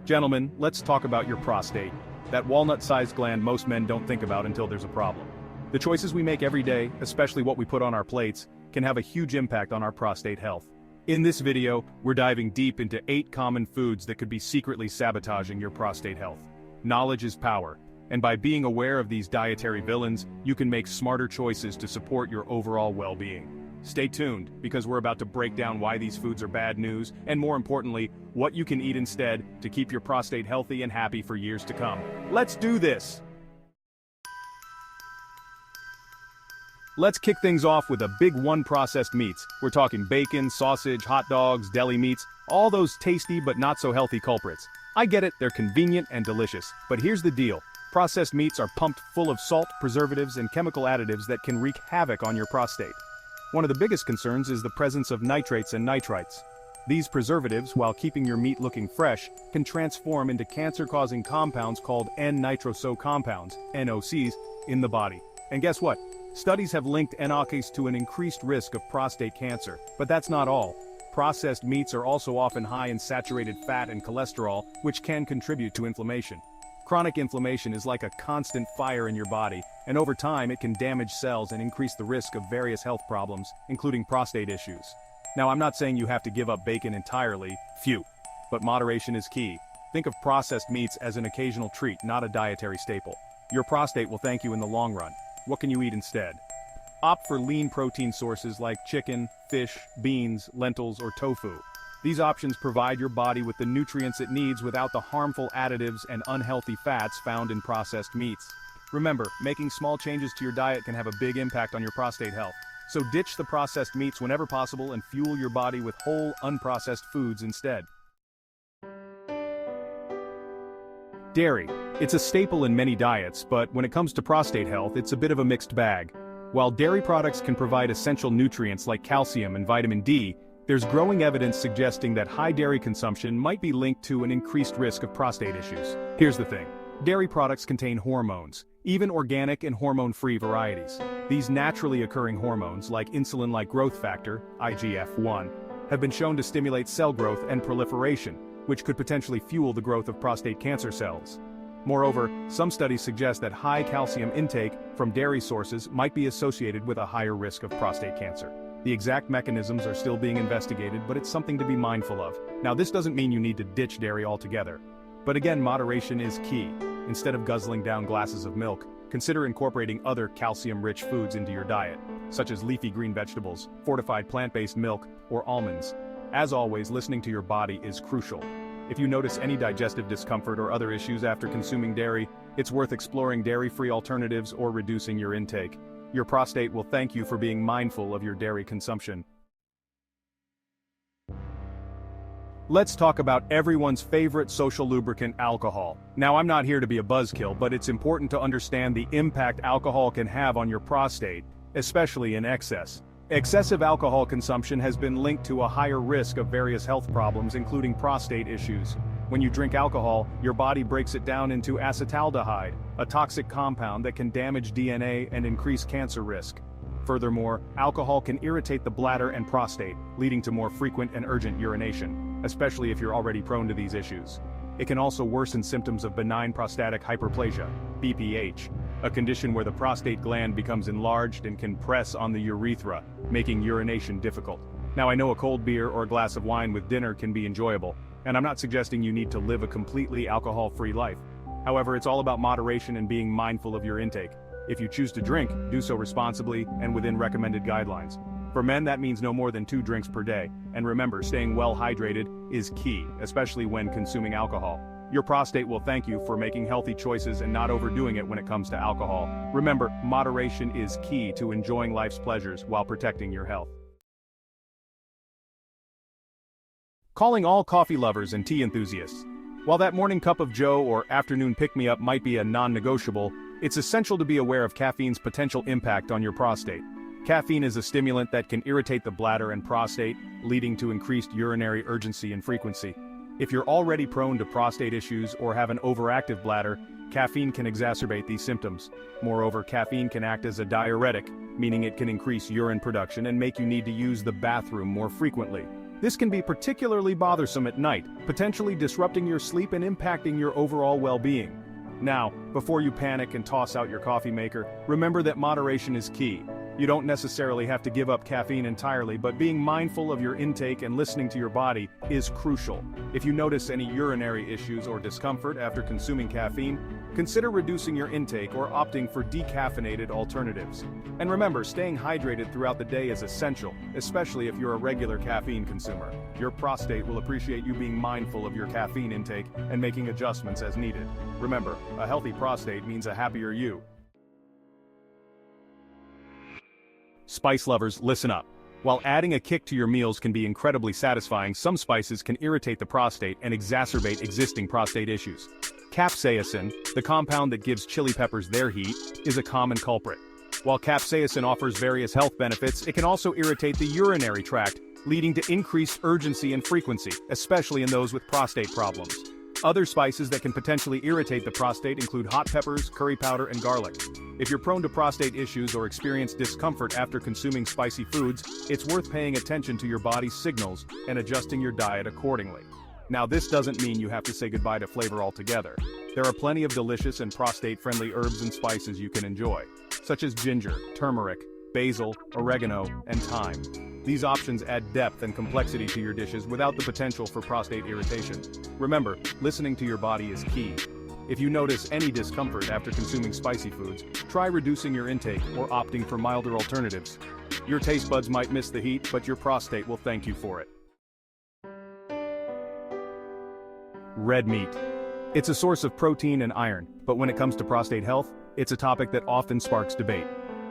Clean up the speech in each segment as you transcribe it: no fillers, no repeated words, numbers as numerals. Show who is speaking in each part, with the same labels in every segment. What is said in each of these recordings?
Speaker 1: Gentlemen, let's talk about your prostate. That walnut-sized gland most men don't think about until there's a problem. The choices we make every day, especially what we put on our plates, can have a huge impact on our prostate health. In this video, we're diving deep into 8 common foods that could be secretly sabotaging your prostate health. Knowledge is power, and by being aware of these dietary villains, you can make smarter choices to support your overall well-being. Stay tuned, because we're about to break down why these foods are bad news, and more importantly, what you can eat instead to keep your prostate healthy and happy for years to come. Let's do this! Let's kick things off with a big one: processed meats. We're talking bacon, sausage, hot dogs, deli meats, all those tasty but not so healthy culprits. I get it, they're convenient and delicious, but here's the deal. Processed meats are pumped full of salt, preservatives, and chemical additives that can wreak havoc on your prostate. One of the biggest concerns is the presence of nitrates and nitrites. These preservatives, while keeping your meat looking fresh, can transform into cancer-causing compounds called N-nitroso compounds, NOCs, in the body. And guess what? Studies have linked NOCs to an increased risk of prostate cancer, but that's not all. Processed meats are also often high in saturated fat and cholesterol, which can contribute to inflammation. Chronic inflammation is like a constant fire in your body, and over time it can damage cells and increase the risk of various health problems, including prostate issues. Now, I'm not saying you have to give up bacon entirely, but moderation is key. Think of processed meats as an occasional treat, not a dietary staple. Your prostate will thank you in the long run. What can you eat instead? Opt for lean protein sources like chicken, fish, beans, lentils, or tofu. These options provide your body with the nutrients it needs without the harmful additives and unhealthy fats found in processed meats. Remember, making small changes to your diet can have a big impact on your prostate health. So ditch the processed meats whenever possible and fuel your body with whole, unprocessed foods instead. Dairy. It's a staple in many diets, but when it comes to prostate health, it's a bit of a mixed bag. While dairy products can provide essential nutrients like calcium and vitamin D, there's growing evidence suggesting that high dairy consumption might be linked to an increased risk of prostate issues. Here's the thing. Dairy products contain hormones, even organic and hormone-free varieties. These naturally occurring hormones, like insulin-like growth factor, IGF-1, have been shown to stimulate cell growth and proliferation, which could potentially fuel the growth of prostate cancer cells. Moreover, some studies suggest that high calcium intake from dairy sources might be associated with a higher risk of prostate cancer. The exact mechanisms are still being investigated, but it's something to be mindful of. Now, this doesn't mean you need to ditch dairy altogether. But again, moderation is key. Instead of guzzling down glasses of milk, consider incorporating other calcium-rich foods into your diet, such as leafy green vegetables, fortified plant-based milk, or almonds. As always, listening to your body is crucial. If you notice any digestive discomfort or other issues after consuming dairy, it's worth exploring dairy-free alternatives or reducing your intake. Your prostate will thank you for being mindful of your dairy consumption. Let's talk about everyone's favorite social lubricant, alcohol. Now, I'm not here to be a buzzkill, but it's important to understand the impact alcohol can have on your prostate, especially in excess. Excessive alcohol consumption has been linked to a higher risk of various health problems, including prostate issues. When you drink alcohol, your body breaks it down into acetaldehyde, a toxic compound that can damage DNA and increase cancer risk. Furthermore, alcohol can irritate the bladder and prostate, leading to more frequent and urgent urination, especially if you're already prone to these issues. It can also worsen symptoms of benign prostatic hyperplasia, BPH, a condition where the prostate gland becomes enlarged and can press on the urethra, making urination difficult. Now, I know a cold beer or a glass of wine with dinner can be enjoyable, and I'm not suggesting you need to live a completely alcohol-free life. However, it's all about moderation and being mindful of your intake. If you choose to drink, do so responsibly and within recommended guidelines. For men, that means no more than 2 drinks per day, and remember, staying well hydrated is key, especially when consuming alcohol. Your prostate will thank you for making healthy choices and not overdoing it when it comes to alcohol. Remember, moderation is key to enjoying life's pleasures while protecting your health. Calling all coffee lovers and tea enthusiasts. While that morning cup of joe or afternoon pick-me-up might be a non-negotiable, it's essential to be aware of caffeine's potential impact on your prostate. Caffeine is a stimulant that can irritate the bladder and prostate, leading to increased urinary urgency and frequency. If you're already prone to prostate issues or have an overactive bladder, caffeine can exacerbate these symptoms. Moreover, caffeine can act as a diuretic, meaning it can increase urine production and make you need to use the bathroom more frequently. This can be particularly bothersome at night, potentially disrupting your sleep and impacting your overall well-being. Now, before you panic and toss out your coffee maker, remember that moderation is key. You don't necessarily have to give up caffeine entirely, but being mindful of your intake and listening to your body is crucial. If you notice any urinary issues or discomfort after consuming caffeine, consider reducing your intake or opting for decaffeinated alternatives. And remember, staying hydrated throughout the day is essential, especially if you're a regular caffeine consumer. Your prostate will appreciate you being mindful of your caffeine intake and making adjustments as needed. Remember, a healthy prostate means a happier you. Spice lovers, listen up. While adding a kick to your meals can be incredibly satisfying, some spices can irritate the prostate and exacerbate existing prostate issues. Capsaicin, the compound that gives chili peppers their heat, is a common culprit. While capsaicin offers various health benefits, it can also irritate the urinary tract, leading to increased urgency and frequency, especially in those with prostate problems. Other spices that can potentially irritate the prostate include hot peppers, curry powder, and garlic. If you're prone to prostate issues or experience discomfort after consuming spicy foods, it's worth paying attention to your body's signals and adjusting your diet accordingly. Now, this doesn't mean you have to say goodbye to flavor altogether. There are plenty of delicious and prostate-friendly herbs and spices you can enjoy, such as ginger, turmeric, basil, oregano, and thyme. These options add depth and complexity to your dishes without the potential for prostate irritation. Remember, listening to your body is key. If you notice any discomfort after consuming spicy foods, try reducing your intake or opting for milder alternatives. Your taste buds might miss the heat, but your prostate will thank you for it. Red meat. It's a source of protein and iron, but when it comes to prostate health, it's a topic that often sparks debate.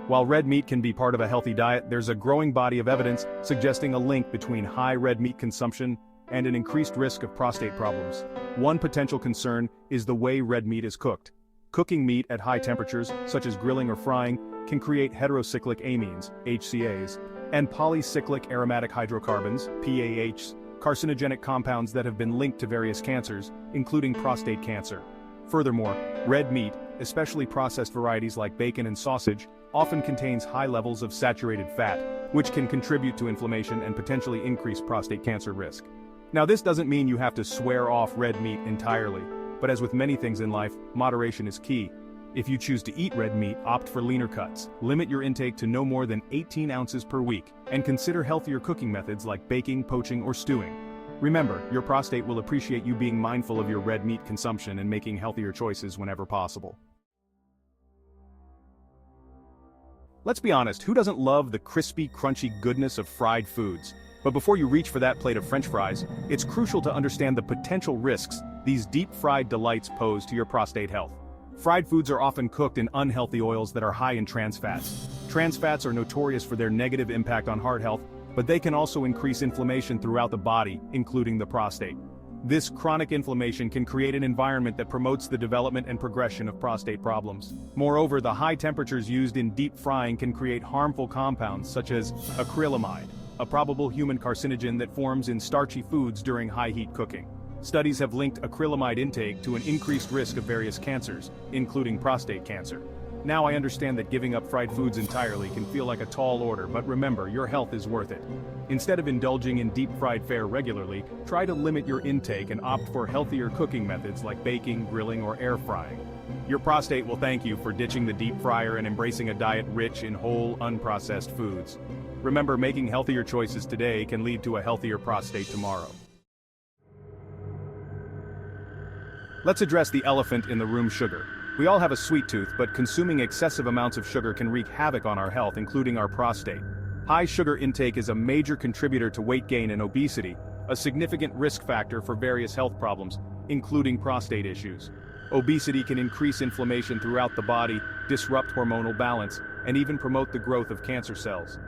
Speaker 1: While red meat can be part of a healthy diet, there's a growing body of evidence suggesting a link between high red meat consumption and an increased risk of prostate problems. One potential concern is the way red meat is cooked. Cooking meat at high temperatures, such as grilling or frying, can create heterocyclic amines, HCAs, and polycyclic aromatic hydrocarbons, PAHs, carcinogenic compounds that have been linked to various cancers, including prostate cancer. Furthermore, red meat, especially processed varieties like bacon and sausage, often contains high levels of saturated fat, which can contribute to inflammation and potentially increase prostate cancer risk. Now, this doesn't mean you have to swear off red meat entirely, but as with many things in life, moderation is key. If you choose to eat red meat, opt for leaner cuts, limit your intake to no more than 18 ounces per week, and consider healthier cooking methods like baking, poaching, or stewing. Remember, your prostate will appreciate you being mindful of your red meat consumption and making healthier choices whenever possible. Let's be honest, who doesn't love the crispy, crunchy goodness of fried foods? But before you reach for that plate of French fries, it's crucial to understand the potential risks these deep-fried delights pose to your prostate health. Fried foods are often cooked in unhealthy oils that are high in trans fats. Trans fats are notorious for their negative impact on heart health, but they can also increase inflammation throughout the body, including the prostate. This chronic inflammation can create an environment that promotes the development and progression of prostate problems. Moreover, the high temperatures used in deep frying can create harmful compounds such as acrylamide, a probable human carcinogen that forms in starchy foods during high-heat cooking. Studies have linked acrylamide intake to an increased risk of various cancers, including prostate cancer. Now I understand that giving up fried foods entirely can feel like a tall order, but remember, your health is worth it. Instead of indulging in deep-fried fare regularly, try to limit your intake and opt for healthier cooking methods like baking, grilling, or air frying. Your prostate will thank you for ditching the deep fryer and embracing a diet rich in whole, unprocessed foods. Remember, making healthier choices today can lead to a healthier prostate tomorrow. Let's address the elephant in the room: sugar. We all have a sweet tooth, but consuming excessive amounts of sugar can wreak havoc on our health, including our prostate. High sugar intake is a major contributor to weight gain and obesity, a significant risk factor for various health problems, including prostate issues. Obesity can increase inflammation throughout the body, disrupt hormonal balance, and even promote the growth of cancer cells.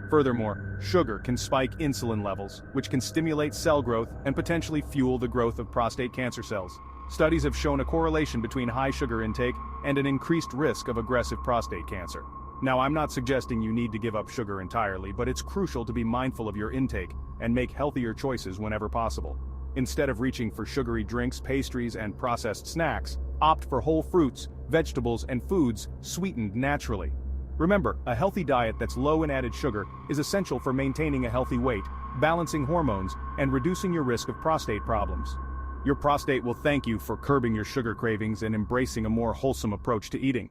Speaker 1: Furthermore, sugar can spike insulin levels, which can stimulate cell growth and potentially fuel the growth of prostate cancer cells. Studies have shown a correlation between high sugar intake and an increased risk of aggressive prostate cancer. Now, I'm not suggesting you need to give up sugar entirely, but it's crucial to be mindful of your intake and make healthier choices whenever possible. Instead of reaching for sugary drinks, pastries, and processed snacks, opt for whole fruits, vegetables, and foods sweetened naturally. Remember, a healthy diet that's low in added sugar is essential for maintaining a healthy weight, balancing hormones, and reducing your risk of prostate problems. Your prostate will thank you for curbing your sugar cravings and embracing a more wholesome approach to eating.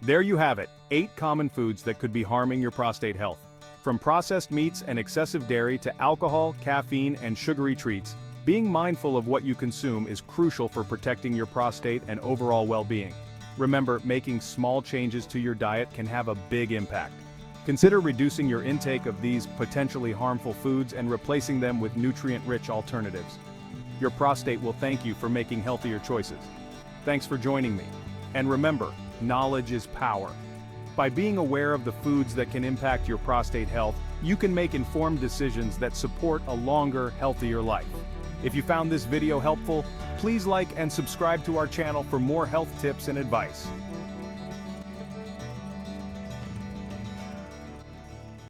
Speaker 1: There you have it, 8 common foods that could be harming your prostate health. From processed meats and excessive dairy to alcohol, caffeine, and sugary treats, being mindful of what you consume is crucial for protecting your prostate and overall well-being. Remember, making small changes to your diet can have a big impact. Consider reducing your intake of these potentially harmful foods and replacing them with nutrient-rich alternatives. Your prostate will thank you for making healthier choices. Thanks for joining me. And remember, knowledge is power. By being aware of the foods that can impact your prostate health, you can make informed decisions that support a longer, healthier life. If you found this video helpful, please like and subscribe to our channel for more health tips and advice.